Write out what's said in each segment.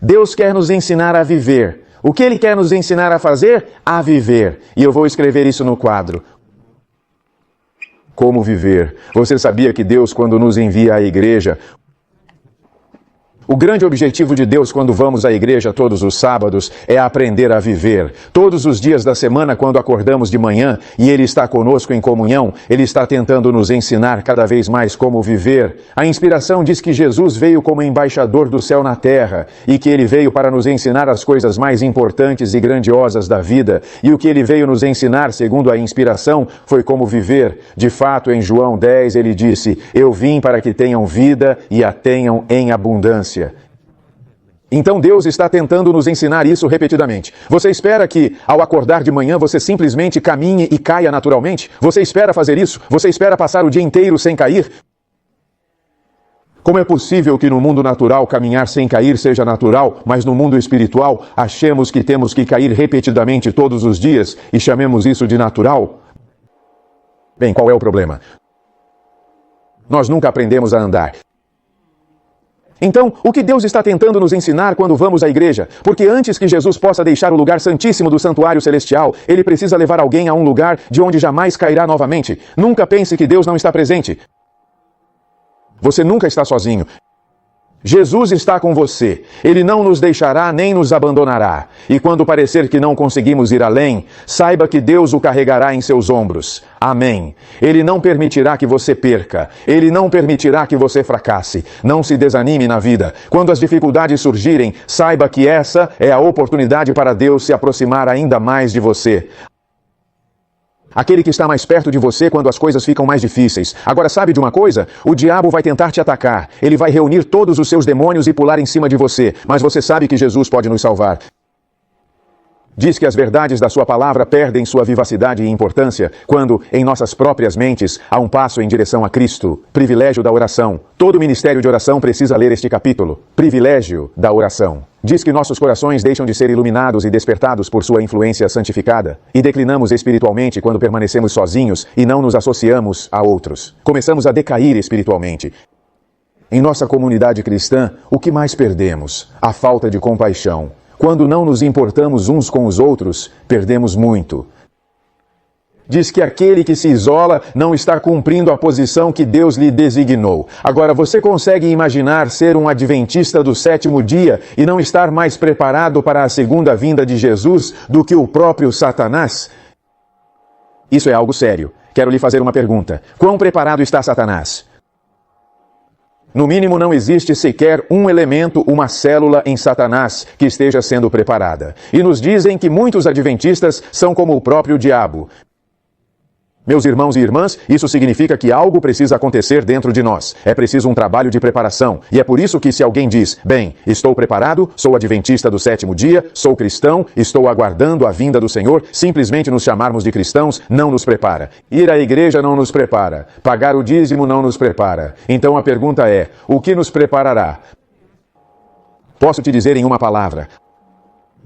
Deus quer nos ensinar a viver. O que Ele quer nos ensinar a fazer? A viver. E eu vou escrever isso no quadro. Como viver? Você sabia que Deus, quando nos envia à igreja, o grande objetivo de Deus quando vamos à igreja todos os sábados é aprender a viver. Todos os dias da semana, quando acordamos de manhã e Ele está conosco em comunhão, Ele está tentando nos ensinar cada vez mais como viver. A inspiração diz que Jesus veio como embaixador do céu na terra e que Ele veio para nos ensinar as coisas mais importantes e grandiosas da vida. E o que Ele veio nos ensinar, segundo a inspiração, foi como viver. De fato, em João 10, Ele disse: "Eu vim para que tenham vida e a tenham em abundância." Então Deus está tentando nos ensinar isso repetidamente. Você espera que, ao acordar de manhã, você simplesmente caminhe e caia naturalmente? Você espera fazer isso? Você espera passar o dia inteiro sem cair? Como é possível que no mundo natural caminhar sem cair seja natural, mas no mundo espiritual achemos que temos que cair repetidamente todos os dias e chamemos isso de natural? Bem, qual é o problema? Nós nunca aprendemos a andar. Então, o que Deus está tentando nos ensinar quando vamos à igreja? Porque antes que Jesus possa deixar o lugar santíssimo do santuário celestial, Ele precisa levar alguém a um lugar de onde jamais cairá novamente. Nunca pense que Deus não está presente. Você nunca está sozinho. Jesus está com você. Ele não nos deixará nem nos abandonará. E quando parecer que não conseguimos ir além, saiba que Deus o carregará em seus ombros. Amém. Ele não permitirá que você perca. Ele não permitirá que você fracasse. Não se desanime na vida. Quando as dificuldades surgirem, saiba que essa é a oportunidade para Deus se aproximar ainda mais de você. Aquele que está mais perto de você quando as coisas ficam mais difíceis. Agora, sabe de uma coisa? O diabo vai tentar te atacar. Ele vai reunir todos os seus demônios e pular em cima de você. Mas você sabe que Jesus pode nos salvar. Diz que as verdades da sua palavra perdem sua vivacidade e importância quando, em nossas próprias mentes, há um passo em direção a Cristo. Privilégio da oração. Todo ministério de oração precisa ler este capítulo. Privilégio da oração. Diz que nossos corações deixam de ser iluminados e despertados por sua influência santificada. E declinamos espiritualmente quando permanecemos sozinhos e não nos associamos a outros. Começamos a decair espiritualmente. Em nossa comunidade cristã, o que mais perdemos? A falta de compaixão. Quando não nos importamos uns com os outros, perdemos muito. Diz que aquele que se isola não está cumprindo a posição que Deus lhe designou. Agora, você consegue imaginar ser um adventista do sétimo dia e não estar mais preparado para a segunda vinda de Jesus do que o próprio Satanás? Isso é algo sério. Quero lhe fazer uma pergunta. Quão preparado está Satanás? No mínimo, não existe sequer um elemento, uma célula em Satanás que esteja sendo preparada. E nos dizem que muitos adventistas são como o próprio diabo. Meus irmãos e irmãs, isso significa que algo precisa acontecer dentro de nós. É preciso um trabalho de preparação. E é por isso que se alguém diz, bem, estou preparado, sou adventista do sétimo dia, sou cristão, estou aguardando a vinda do Senhor, simplesmente nos chamarmos de cristãos não nos prepara. Ir à igreja não nos prepara. Pagar o dízimo não nos prepara. Então a pergunta é, o que nos preparará? Posso te dizer em uma palavra.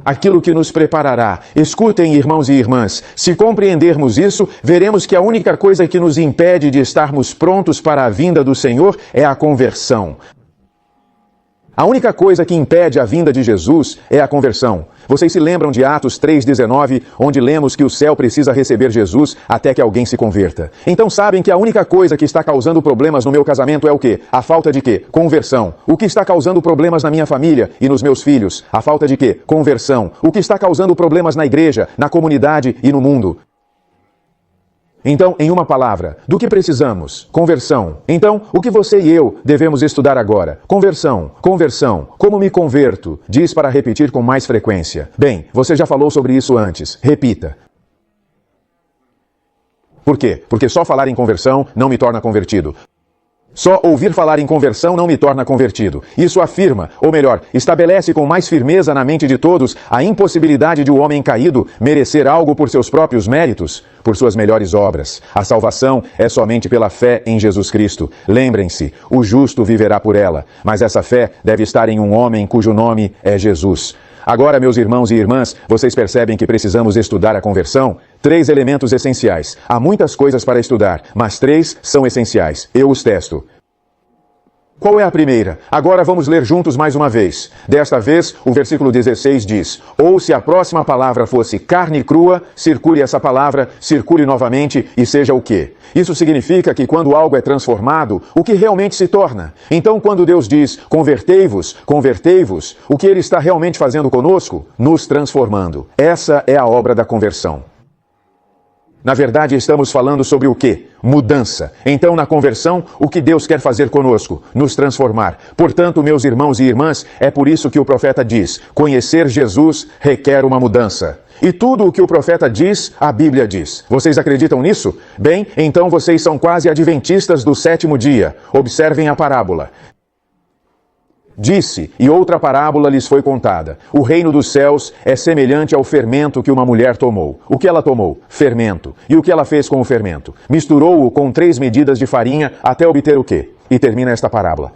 Aquilo que nos preparará. Escutem, irmãos e irmãs, se compreendermos isso, veremos que a única coisa que nos impede de estarmos prontos para a vinda do Senhor é a conversão. A única coisa que impede a vinda de Jesus é a conversão. Vocês se lembram de Atos 3,19, onde lemos que o céu precisa receber Jesus até que alguém se converta. Então sabem que a única coisa que está causando problemas no meu casamento é o quê? A falta de quê? Conversão. O que está causando problemas na minha família e nos meus filhos? A falta de quê? Conversão. O que está causando problemas na igreja, na comunidade e no mundo? Então, em uma palavra, do que precisamos? Conversão. Então, o que você e eu devemos estudar agora? Conversão. Conversão. Como me converto? Diz para repetir com mais frequência. Bem, você já falou sobre isso antes. Repita. Por quê? Porque só falar em conversão não me torna convertido. Só ouvir falar em conversão não me torna convertido. Isso afirma, ou melhor, estabelece com mais firmeza na mente de todos a impossibilidade de o homem caído merecer algo por seus próprios méritos, por suas melhores obras. A salvação é somente pela fé em Jesus Cristo. Lembrem-se, o justo viverá por ela, mas essa fé deve estar em um homem cujo nome é Jesus. Agora, meus irmãos e irmãs, vocês percebem que precisamos estudar a conversão? 3 elementos essenciais. Há muitas coisas para estudar, mas 3 são essenciais. Eu os testo. Qual é a primeira? Agora vamos ler juntos mais uma vez. Desta vez, o versículo 16 diz: ou se a próxima palavra fosse carne crua, circule essa palavra, circule novamente e seja o quê? Isso significa que quando algo é transformado, o que realmente se torna? Então, quando Deus diz, convertei-vos, convertei-vos, o que Ele está realmente fazendo conosco? Nos transformando. Essa é a obra da conversão. Na verdade, estamos falando sobre o quê? Mudança. Então, na conversão, o que Deus quer fazer conosco? Nos transformar. Portanto, meus irmãos e irmãs, é por isso que o profeta diz: conhecer Jesus requer uma mudança. E tudo o que o profeta diz, a Bíblia diz. Vocês acreditam nisso? Bem, então vocês são quase adventistas do sétimo dia. Observem a parábola. Disse, e outra parábola lhes foi contada. O reino dos céus é semelhante ao fermento que uma mulher tomou. O que ela tomou? Fermento. E o que ela fez com o fermento? Misturou-o com 3 medidas de farinha até obter o quê? E termina esta parábola.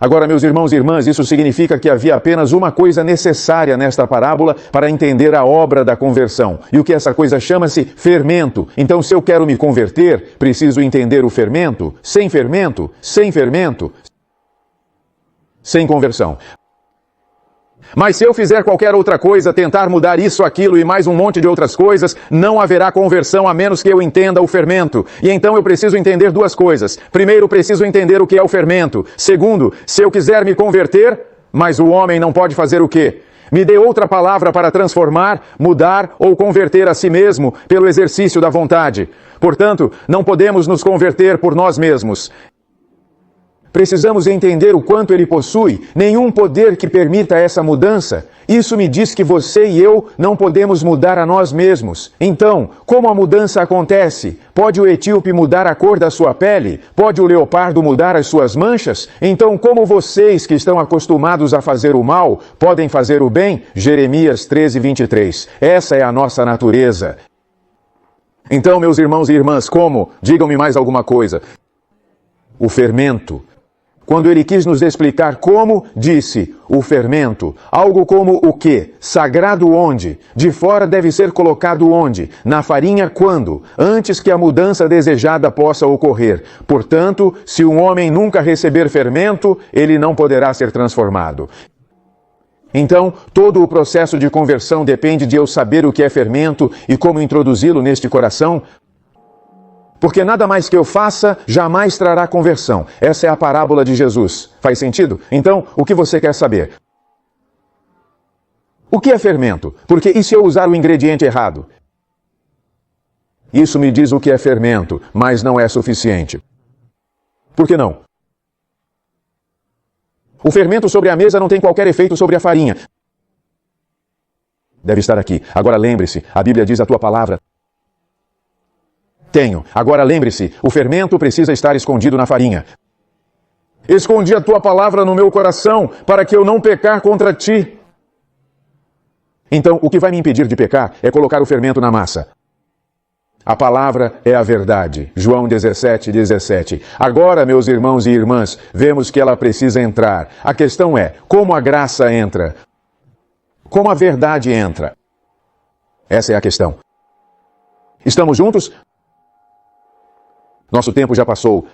Agora, meus irmãos e irmãs, isso significa que havia apenas uma coisa necessária nesta parábola para entender a obra da conversão. E o que essa coisa chama-se? Fermento. Então, se eu quero me converter, preciso entender o fermento. Sem fermento, sem conversão. Mas se eu fizer qualquer outra coisa, tentar mudar isso, aquilo e mais um monte de outras coisas, não haverá conversão a menos que eu entenda o fermento. E então eu preciso entender 2 coisas. Primeiro, preciso entender o que é o fermento. Segundo, se eu quiser me converter, mas o homem não pode fazer o quê? Me dê outra palavra para transformar, mudar ou converter a si mesmo pelo exercício da vontade. Portanto, não podemos nos converter por nós mesmos. Precisamos entender o quanto ele possui, nenhum poder que permita essa mudança. Isso me diz que você e eu não podemos mudar a nós mesmos. Então, como a mudança acontece? Pode o etíope mudar a cor da sua pele? Pode o leopardo mudar as suas manchas? Então, como vocês que estão acostumados a fazer o mal, podem fazer o bem? Jeremias 13:23. Essa é a nossa natureza. Então, meus irmãos e irmãs, como? Digam-me mais alguma coisa. O fermento. Quando ele quis nos explicar como, disse, o fermento. Algo como o quê? Sagrado onde? De fora deve ser colocado onde? Na farinha quando? Antes que a mudança desejada possa ocorrer. Portanto, se um homem nunca receber fermento, ele não poderá ser transformado. Então, todo o processo de conversão depende de eu saber o que é fermento e como introduzi-lo neste coração. Porque nada mais que eu faça jamais trará conversão. Essa é a parábola de Jesus. Faz sentido? Então, o que você quer saber? O que é fermento? Porque e se eu usar o ingrediente errado? Isso me diz o que é fermento, mas não é suficiente. Por que não? O fermento sobre a mesa não tem qualquer efeito sobre a farinha. Deve estar aqui. Agora lembre-se, a Bíblia diz a tua palavra. Tenho. Agora lembre-se, o fermento precisa estar escondido na farinha. Escondi a tua palavra no meu coração, para que eu não pecar contra ti. Então, o que vai me impedir de pecar é colocar o fermento na massa. A palavra é a verdade. João 17:17. Agora, meus irmãos e irmãs, vemos que ela precisa entrar. A questão é, como a graça entra? Como a verdade entra? Essa é a questão. Estamos juntos? Nosso tempo já passou.